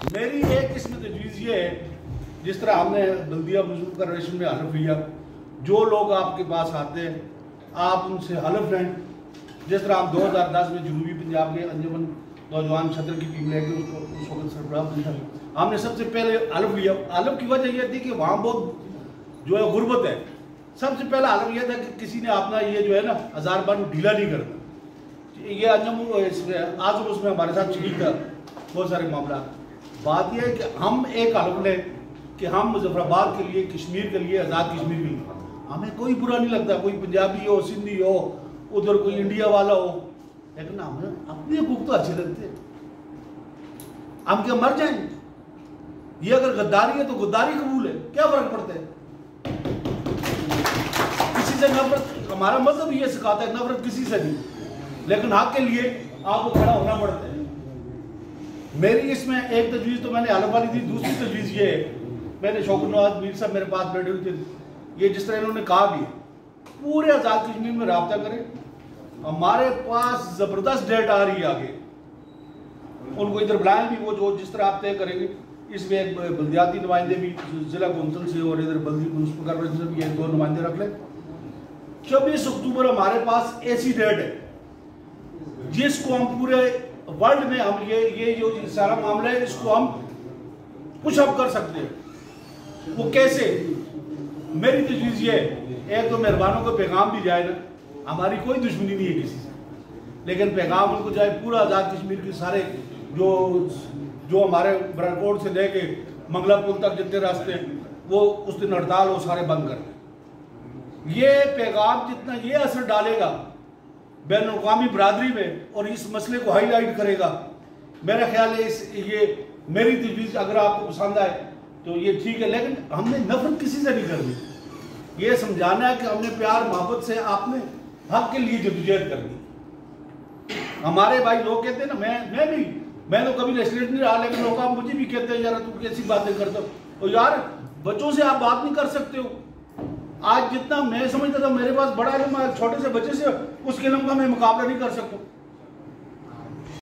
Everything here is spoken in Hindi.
मेरी एक किस्म तजवीज़ ये है, जिस तरह हमने बल्दिया मुनसिपल में हलफ लिया, जो लोग आपके पास आते हैं आप उनसे हलफ लें। जिस तरह हम 2010 में जनूबी पंजाब के अंजुमन नौजवान छत्र की टीम लेके उस वक्त सरबराह हमने सबसे पहले हलफ लिया। हलफ की वजह यह थी कि वहाँ बहुत जो है गुर्बत है। सबसे पहला हलफ यह था कि किसी ने अपना ये जो है ना हज़ार बन ढीला नहीं करना। ये अंजुम आज उसमें हमारे साथ शरीक था बहुत सारे मामला। बात यह है कि हम एक हलफ लें कि हम मुजफ्फराबाद के लिए, कश्मीर के लिए, आज़ाद कश्मीर के लिए हमें कोई बुरा नहीं लगता, कोई पंजाबी हो, सिंधी हो, उधर कोई इंडिया वाला हो, लेकिन हमें अपने हुकूक तो अच्छे लगते हैं। हम क्या मर जाएंगे? ये अगर गद्दारी है तो गद्दारी कबूल है, क्या फर्क पड़ता है? किसी से नफरत, हमारा मजहब ये सिखाता है नफरत किसी से नहीं, लेकिन हक के लिए आपको खड़ा होना पड़ता है। मेरी इसमें एक तजवीज़ तो मैंने हलफ वाली थी, दूसरी तजवीज़ ये है, मैंने शौकत नवाज मीर साहब मेरे पास बैठे हुए थे, ये जिस तरह इन्होंने कहा भी पूरे आज़ाद कश्मीर में राब्ता करें। हमारे पास ज़बरदस्त डेट आ रही है आगे, उनको इधर बुलाएं भी, वो जो जिस तरह आप तय करेंगे। इसमें एक बल्दियाती नुमाइंदे भी जिला कौंसिल से और इधर बल्दी म्युनिसिपल कॉर्पोरेशन से भी एक दो नुमाइंदे रख लें। 24 अक्टूबर हमारे पास ऐसी डेट है जिसको हम पूरे वर्ल्ड में हम ये जो सारा मामला है इसको हम पुशअप कर सकते हैं। वो कैसे? मेरी तजवीज़ ये है, एक तो मेहरबानों को पैगाम भी जाए ना, हमारी कोई दुश्मनी नहीं है किसी से, लेकिन पैगाम उनको जाए पूरा आज़ाद कश्मीर के सारे जो हमारे बराकोट से लेके मंगला पुल तक जितने रास्ते हैं वो उस दिन हड़ताल वो सारे बंद कर दें। ये पैगाम जितना ये असर डालेगा बैनुल-अक़वामी बरादरी में और इस मसले को हाईलाइट करेगा, मेरा ख्याल है ये मेरी तजवीज़ अगर आपको पसंद आए तो ये ठीक है। लेकिन हमने नफरत किसी से नहीं करनी, ये समझाना है कि हमने प्यार मोहब्बत से आपने हक के लिए जद्दोजहद करनी। हमारे भाई लोग कहते हैं ना, मैं तो कभी रेस्टोरेंट नहीं रहा, लेकिन लोग आप मुझे भी कहते हैं यार तू कैसी बातें करते हो, तो यार बच्चों से आप बात नहीं कर सकते हो। आज जितना मैं समझता था मेरे पास बड़ा इल्म, छोटे से बच्चे से उसके इल्म का मैं मुकाबला नहीं कर सकता।